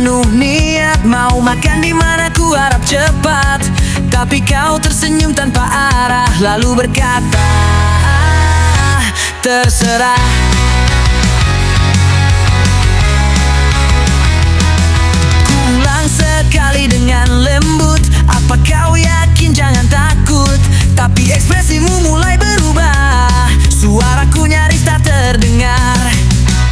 penuh niat, mau makan di mana ku harap cepat. Tapi kau tersenyum tanpa arah, lalu berkata, terserah. Kuulang sekali dengan lembut, apa kau yakin? Jangan takut. Tapi ekspresimu mulai berubah, suaraku nyaris tak terdengar.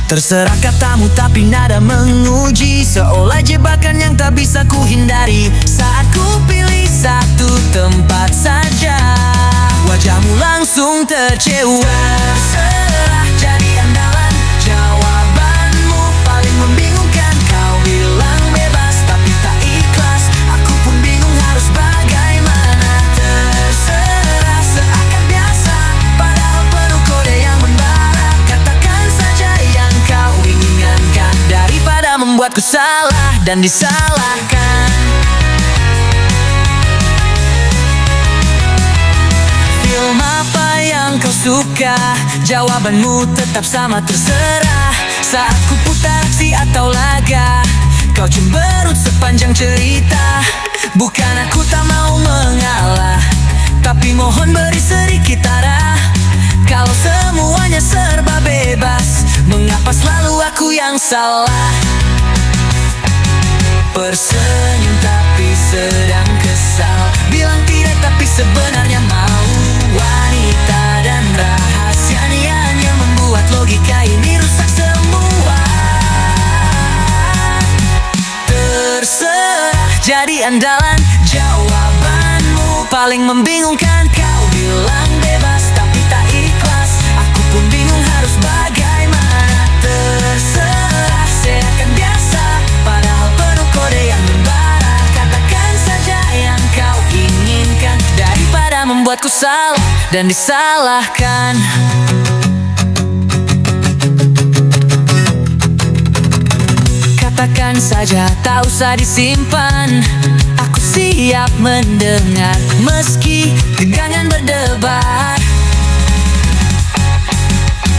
Terserah katamu tapi nada menguji, seolah jebakan yang tak bisa ku hindari. Saat ku pilih satu tempat saja, wajahmu langsung tercewa. Terserah jadi andalan, jawabanmu paling membingungkan. Kau bilang bebas tapi tak ikhlas, aku pun bingung harus bagaimana. Terserah seakan biasa, padahal penuh kode yang membara. Katakan saja yang kau inginkan, daripada membuatku salah dan disalahkan. Film apa yang kau suka? Jawabanmu tetap sama, terserah. Saat ku putar aksi atau laga, kau cemberut sepanjang cerita. Bukan aku tak mau mengalah, tapi mohon beri sedikit arah. Kalau semuanya serba bebas, mengapa selalu aku yang salah? Tersenyum tapi sedang kesal, bilang tidak tapi sebenarnya mau. Wanita dan rahasianya hanya membuat logika ini rusak semua. Terserah jadi andalan, jawabanmu paling membingungkan. Kau bilang bebas tapi tak ikhlas, aku pun bingung harus bagaimana. Terserah seakan biasa, padahal penuh kode yang membara. Katakan saja yang kau inginkan, daripada membuatku salah dan disalahkan. Katakan saja, tak usah disimpan. Aku siap mendengar, meski tegangan berdebar.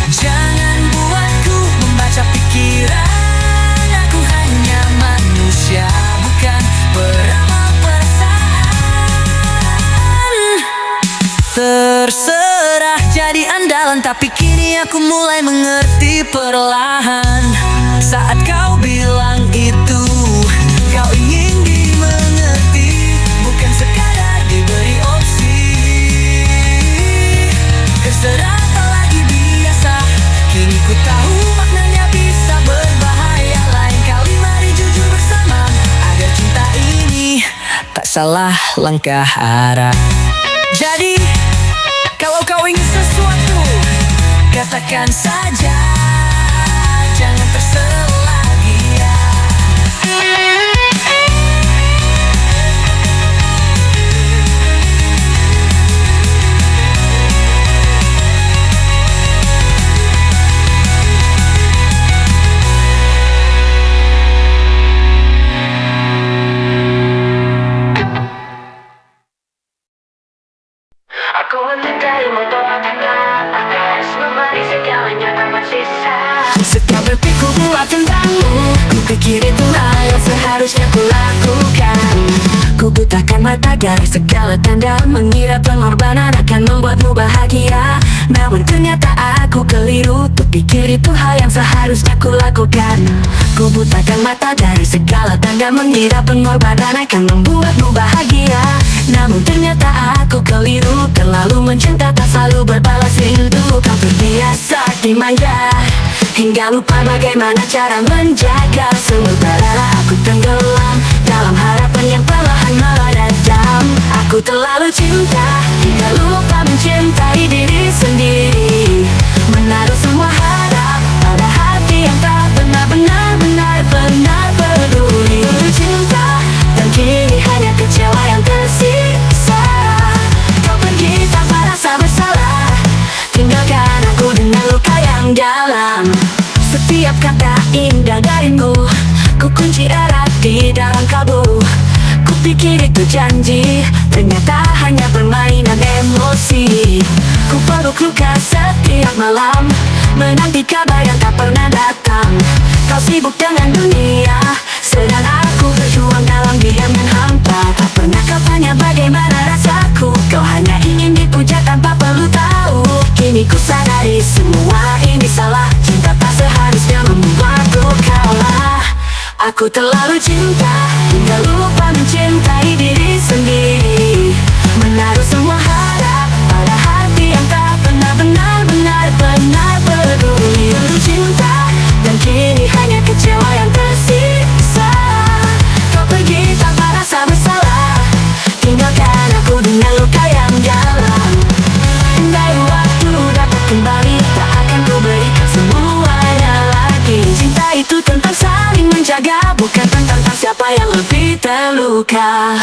Jangan buatku membaca pikiran, aku hanya manusia, bukan peramal perasaan. Terserah jadi andalan, tapi kini aku mulai mengerti perlahan. Saat kau bilang itu, kau ingin dimengerti, bukan sekadar diberi opsi. Terserah tak lagi biasa, kini ku tahu maknanya bisa berbahaya. Lain kali mari jujur bersama, agar cinta ini tak salah langkah arah. Jadi, kalau kau ingin sesuatu, katakan saja, jangan terserah lagi ya. Aku mencintai monotonous, memberi segalanya tanpa sisa. Setiap detikku buat tentangmu, ku pikir itu hal yang seharusnya ku lakukan. Ku butakan mata dari segala tanda, mengira pengorbanan akan membuatmu bahagia. Namun ternyata aku keliru, ku pikir itu hal yang seharusnya ku lakukan. Ku butakan mata dari segala tanda, mengira pengorbanan akan membuatmu bahagia. Namun ternyata aku keliru, terlalu mencinta tak selalu berbalas rindu. Kau terbiasa dimanja, hingga lupa bagaimana cara menjaga. Sementara aku tenggelam dalam harapan yang perlahan meredam. Aku terlalu cinta hingga lupa mencintai diri sendiri, menaruh semua harap pada hati yang tak benar-benar peduli. Dulu cinta dan kini hanya kecewa yang tersisa. Kau pergi tanpa rasa bersalah, tinggalkan aku dengan luka yang dalam. Setiap kata indah darimu, ku kunci erat di dalam kalbu. Ku pikir itu janji, ternyata hanya permainan emosi. Ku peluk luka setiap malam, menanti kabar yang tak pernah datang. Kau sibuk dengan dunia, sedang aku berjuang dalam diam dan hampa. Tak pernah kau tanya bagaimana rasaku, kau hanya ingin dipuja tanpa perlu tahu. Kini ku sadari semua ini salah, cinta tak seharusnya membuatku kalah. Aku terlalu cinta hingga lupa mencintai diri sendiri, menaruh semua harap pada hati yang tak pernah benar-benar peduli. Dulu cinta dan kini hanya kecewa yang tersisa. Kau pergi tanpa rasa bersalah, tinggalkan aku dengan luka yang dalam. Andai waktu dapat kembali, tak akan ku berikan semuanya lagi. Cinta itu tentang saling menjaga, bukan tentang siapa yang lebih terluka.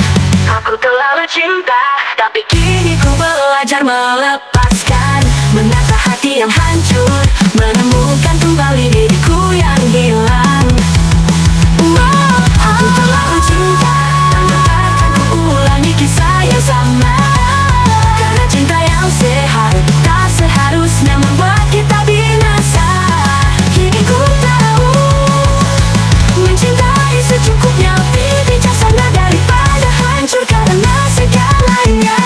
Aku terlalu cinta, tapi kini ku belajar melepaskan, menata hati yang hancur, menemukan kembali diriku yang hilang. Aku terlalu cinta, dan takkan ku ulangi kisah yang sama. Karena cinta yang sehat tak seharusnya membuat kita binasa. Kini ku tahu, mencintai secukupnya lebih bijaksana daripada hancur karena segalanya.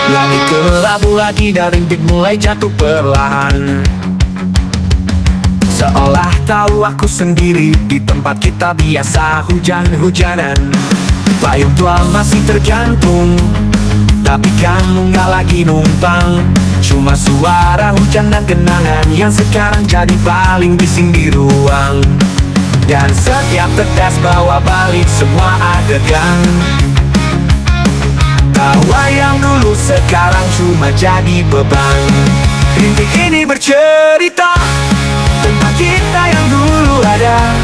Langit kelabu lagi dan rintik mulai jatuh perlahan, seolah tahu aku sendiri di tempat kita biasa hujan-hujanan. Payung tua masih tergantung, tapi kamu gak lagi numpang. Cuma suara hujan dan kenangan yang sekarang jadi paling bising di ruang. Dan setiap tetes bawa balik semua adegan. Tawa yang dulu sekarang cuma jadi beban. Rintik ini bercerita tentang kita yang dulu ada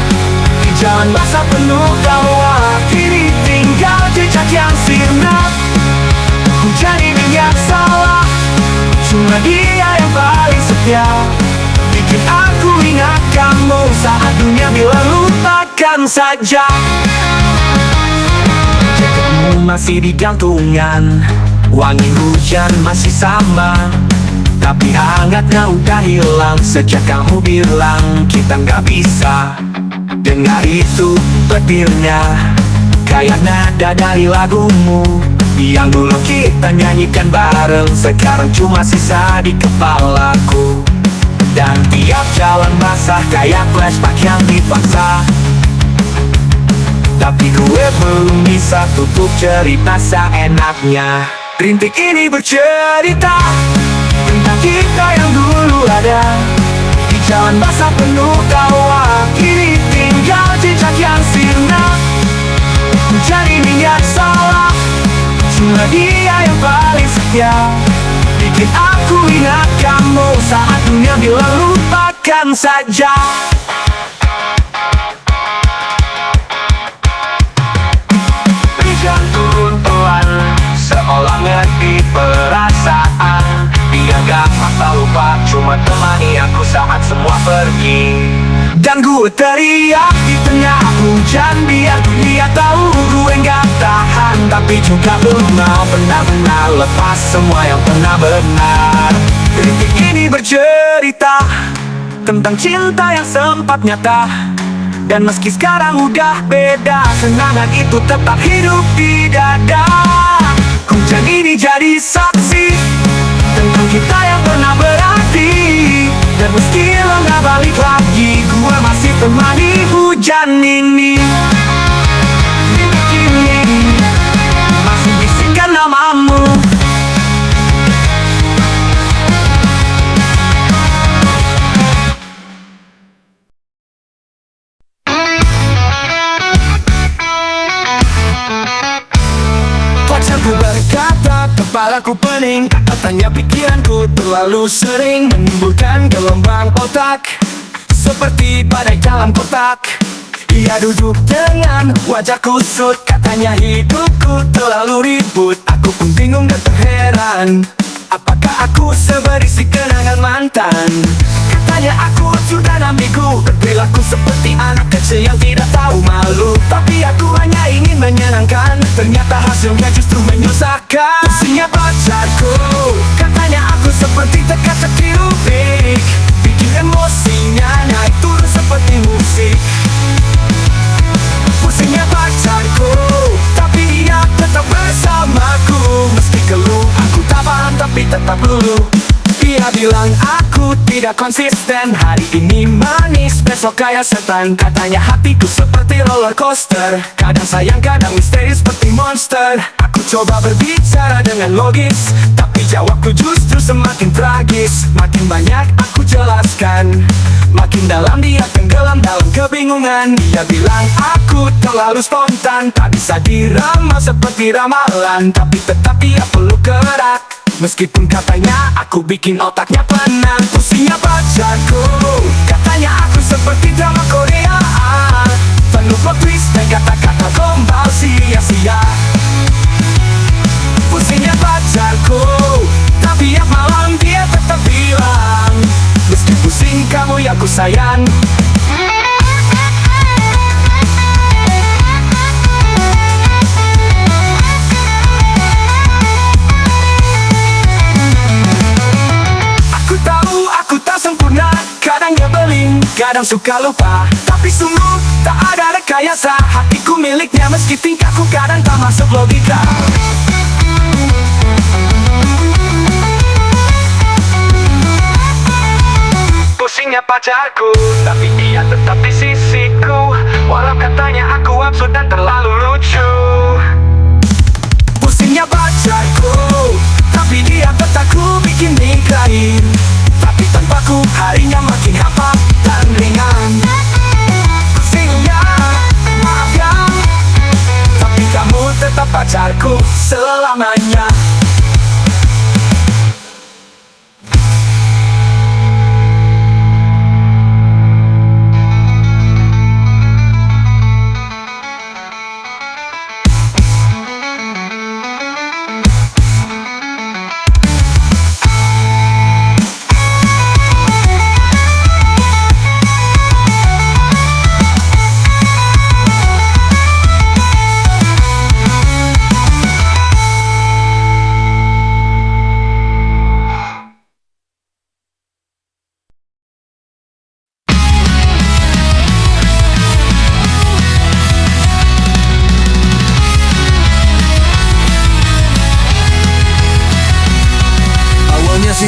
di jalan masa penuh tawa. Kini tinggal jejak yang sirna. Hujan ini yang salah, cuma dia yang paling setia. Bikin aku ingat kamu saat dunia bilang lupakan saja. Jaketmu masih di gantungan, wangi hujan masih sama, tapi hangatnya udah hilang sejak kamu bilang kita nggak bisa. Dengar itu petirnya, kayak nada dari lagumu yang dulu kita nyanyikan bareng, sekarang cuma sisa di kepalaku. Dan tiap jalan basah kayak flashback yang dipaksa, tapi gue belum bisa tutup cerita seenaknya. Rintik ini bercerita tentang kita yang dulu ada di jalan basah penuh tawa. Kini tinggal jejak yang sirna. Hujan ini yang salah, cuma dia yang paling setia. Bikin aku ingat kamu saat dunia bilang lupakan saja. Hujan turun pelan, seolah ngerti perasaan. Dia gak patah lupa, cuma temani aku saat semua pergi. Dan gue teriak di tengah hujan biar dia tahu gue gak tahan, tapi juga belum mau benar-benar lepas semua yang pernah benar. Rintik ini bercerita tentang cinta yang sempat nyata, dan meski sekarang udah beda, kenangan itu tetap hidup di dada. Hujan ini jadi saksi tentang kita yang pernah berarti, dan meski lo gak balik lagi, gue masih temani hujan ini. Rintik ini masih bisikkan namamu. Pacarku berkata, kepalaku pening, katanya pikiranku terlalu sering menimbulkan gelombang otak, seperti badai dalam kotak. Ia duduk dengan wajah kusut, katanya hidupku terlalu ribut. Aku pun bingung dan terheran, apakah aku seberisi kenangan mantan? Katanya aku absurd dan ambigu, berperilaku seperti anak kecil yang tidak tahu malu. Tapi aku hanya ingin menyenangkan, ternyata hasilnya justru menyusahkan. Pusingnya pacarku, katanya aku seperti teka-teki Rubik, bikin emosinya naik turun seperti musik. Pusingnya pacarku, tapi ia tetap bersamaku. Meski keluh, aku tak paham tapi tetap lulu. Dia bilang aku tidak konsisten, hari ini manis, besok kayak setan. Katanya hatiku seperti roller coaster, kadang sayang, kadang misteri seperti monster. Aku coba berbicara dengan logis, tapi jawabku justru semakin tragis. Makin banyak aku jelaskan, makin dalam dia tenggelam dalam kebingungan. Dia bilang aku terlalu spontan, tak bisa diramal seperti ramalan. Tapi tetap dia perlu gerak, meskipun katanya aku bikin otaknya penat. Pusingnya pacarku, katanya aku seperti drama Korea, penuh plot twist dan kata-kata gombal sia-sia. Pusingnya pacarku, tapi tiap malam dia tetap bilang, meski pusing kamu ya ku sayang. Aku tak sempurna, kadang nyebelin, kadang suka lupa. Tapi sungguh tak ada rekayasa, hatiku miliknya meski tingkahku kadang tak masuk logika. Pusingnya pacarku, tapi dia tetap di sisiku, walau katanya aku absurd dan terlalu lucu. Pusingnya pacarku, tapi dia tetap ku bikin migrain. Tapi tanpaku harinya makin hampa dan ringan. Pusingnya, maaf ya, tapi kamu tetap pacarku selamanya.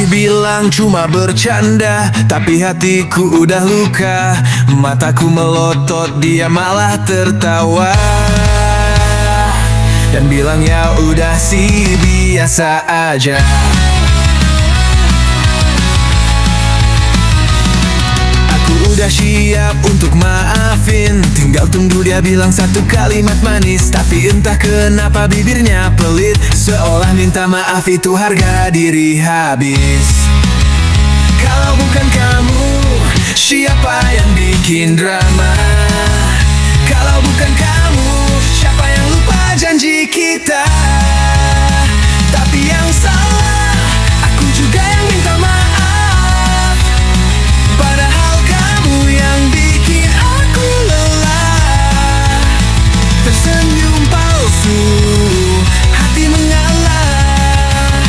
Bilang cuma bercanda, tapi hatiku udah luka. Mataku melotot, dia malah tertawa dan bilang ya udah sih biasa aja. Aku udah siap untuk maafin, tinggal tunggu dia bilang satu kalimat manis. Tapi entah kenapa bibirnya pelit, seolah minta maaf itu harga diri habis. Kalau bukan kamu, siapa yang bikin drama? Kalau bukan kamu, siapa yang lupa janji kita? Tapi yang salah, aku juga yang minta maaf. Padahal kamu yang bikin aku lelah. Tersenyum palsu, hati mengalah,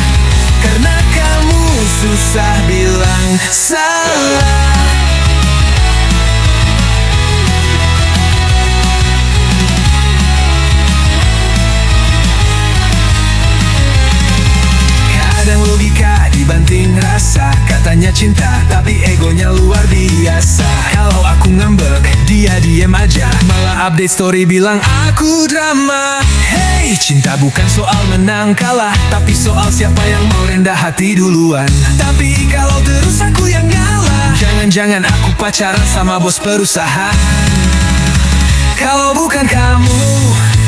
karena kamu susah bilang salah. Kadang logika dibanting rasa, katanya cinta tapi egonya luar biasa. Kalau aku ngambek, dia diem aja, malah update story bilang aku drama. Hey, cinta bukan soal menang kalah, tapi soal siapa yang mau rendah hati duluan. Tapi kalau terus aku yang ngalah, jangan-jangan aku pacaran sama bos perusahaan. Kalau bukan kamu,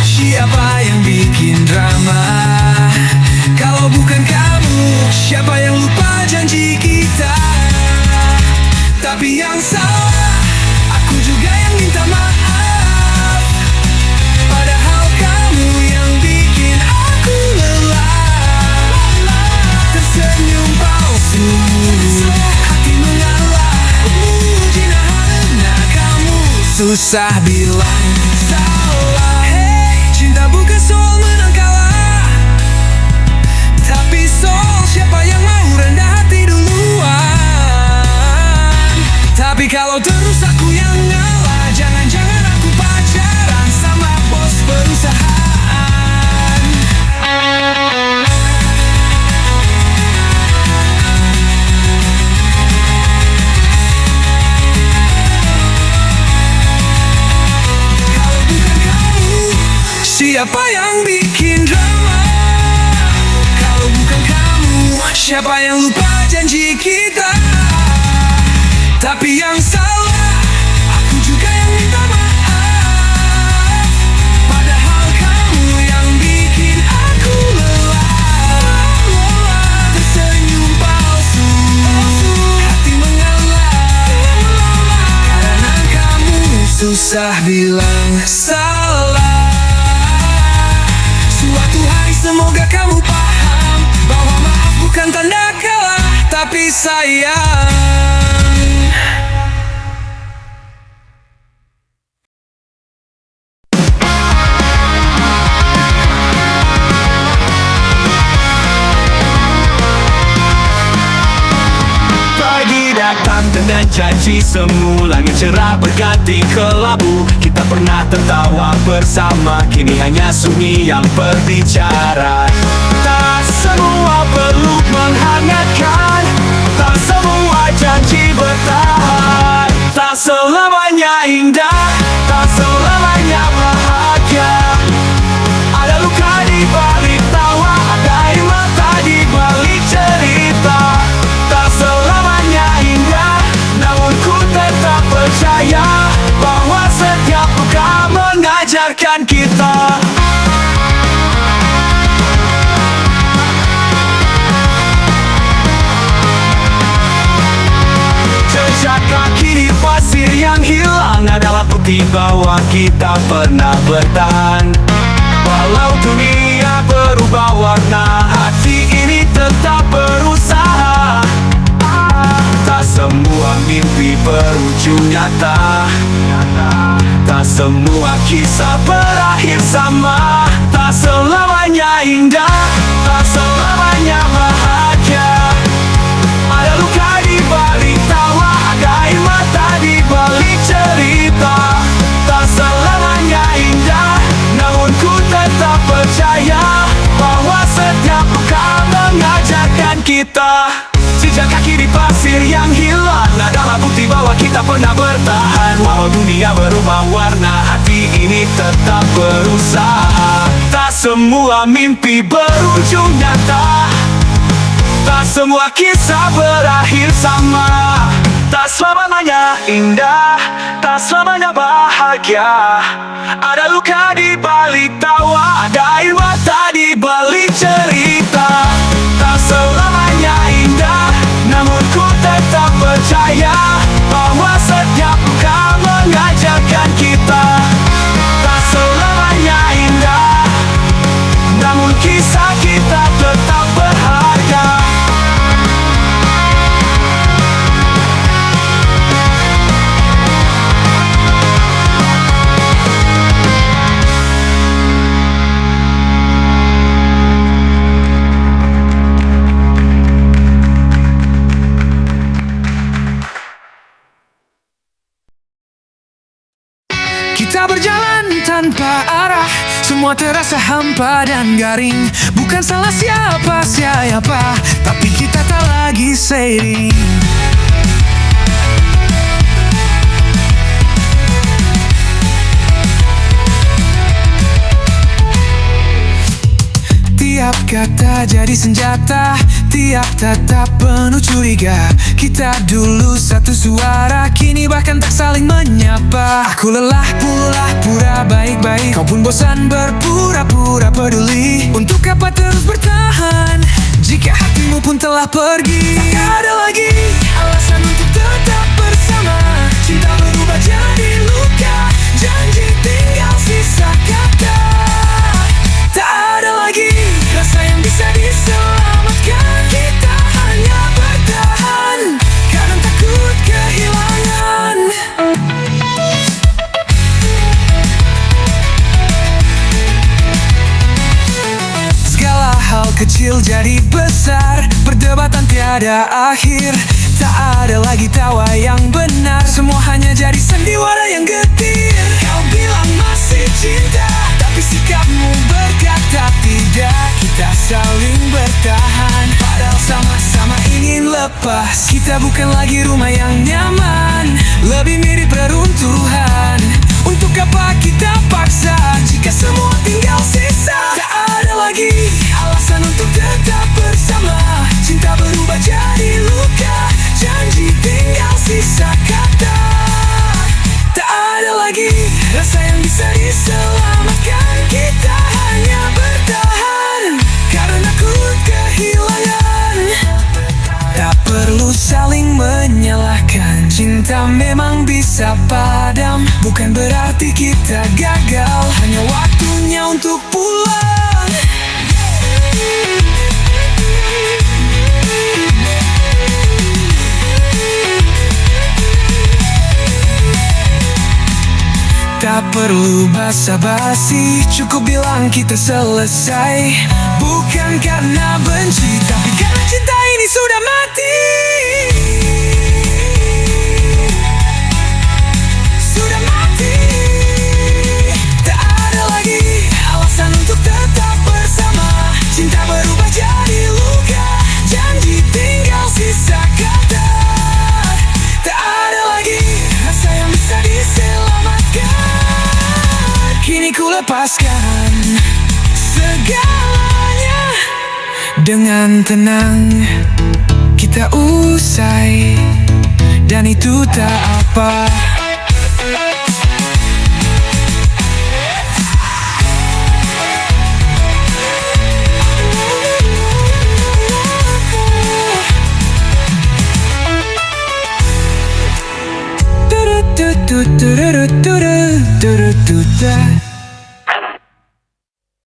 siapa yang bikin drama? Kalau bukan kamu, siapa yang lupa janji kita? Tapi yang salah, aku juga yang minta maaf. Padahal kamu yang bikin aku lelah. Tersenyum palsu, hati mengalah, susah bilang salah. Hey, cinta bukan soal menang kalah, tapi soal siapa yang mau rendah hati duluan. Tapi kalau terus aku yang ngalah, jangan-jangan aku pacaran sama bos perusahaan. Siapa yang bikin drama? Kalau bukan kamu, siapa yang lupa janji kita? Tapi yang salah, aku juga yang minta maaf. Padahal kamu yang bikin aku lelah. Tersenyum palsu, hati mengalah. Karena kamu susah bilang salah. Suatu hari semoga kamu paham bahwa maaf bukan tanda kalah, tapi sayang. Pagi datang dengan janji semu, langit cerah berganti kelabu. Kita pernah tertawa bersama, kini hanya sunyi yang berbicara. Tak semua peluk menghangatkan, tak semua janji bertahan. Tak selamanya indah, tak selamanya bahagia. Ada luka di balik tawa, ada air mata di balik cerita. Tak selamanya indah, namun ku tetap percaya bahwa setiap luka mengajarkan kita. Jejak kaki di pasir yang hilang adalah bukti bahwa kita pernah bertahan. Walau dunia berubah warna, hati ini tetap berusaha. Tak semua mimpi berujung nyata, tak semua kisah berakhir sama. Tak selamanya indah, tak selamanya bahagia. Ada luka di balik tawa, ada air mata di balik cerita. Tak selamanya indah, namun ku tetap percaya bahwa setiap luka mengajarkan kita. Jejak kaki di pasir yang hilang adalah bukti bahwa kita pernah bertahan. Walau dunia berubah warna, hati ini tetap berusaha. Tak semua mimpi berujung nyata, tak semua kisah berakhir sama. Tak selamanya indah, tak selamanya bahagia. Ada luka di balik tawa, ada air mata di balik cerita. Tak selamanya indah, namun ku tetap percaya bahwa setiap luka mengajarkan kita. Tak selamanya indah, namun kisah kita tetap berharga. Kita berjalan tanpa arah, semua terasa hampa dan garing. Bukan salah siapa, tapi kita tak lagi seiring. Tiap kata jadi senjata, tiap tatap penuh curiga. Kita dulu satu suara, kini bahkan tak saling menyapa. Aku lelah pura baik-baik, kau pun bosan berpura-pura peduli. Untuk apa terus bertahan jika hatimu pun telah pergi? Tak ada lagi alasan untuk tetap bersama. Cinta berubah jadi luka, janji tinggal sisa kata. Tak ada lagi rasa yang bisa diselamatkan. Kita hanya bertahan karena takut kehilangan. pada akhir tak ada lagi tawa yang benar, semua hanya jadi sandiwara yang getir. Kau bilang masih cinta, tapi sikapmu berkata tidak. Kita saling bertahan, padahal sama-sama ingin lepas. Kita bukan lagi rumah yang nyaman, lebih mirip reruntuhan. Untuk apa kita paksa jika semua tinggal sisa? Tak ada lagi alasan untuk tetap bersama. Cinta berubah jadi luka, janji tinggal sisa kata. Tak ada lagi rasa yang bisa diselamatkan. Kita hanya bertahan karena takut kehilangan. Tak perlu saling menyalahkan, cinta memang bisa padam. Bukan berarti kita gagal, hanya waktunya untuk pulang. Tak perlu basa-basi, cukup bilang kita selesai. Bukan karena benci, tapi karena cinta ini sudah mati. Sudah mati. Tak ada lagi alasan untuk tetap bersama. Cinta berubah jadi luka, janji tinggal sisa kata. Tak ada lagi rasa yang bisa diselamatkan. Kini ku lepaskan segalanya dengan tenang. Kita usai, dan itu tak apa. Do do do do do do do do do do.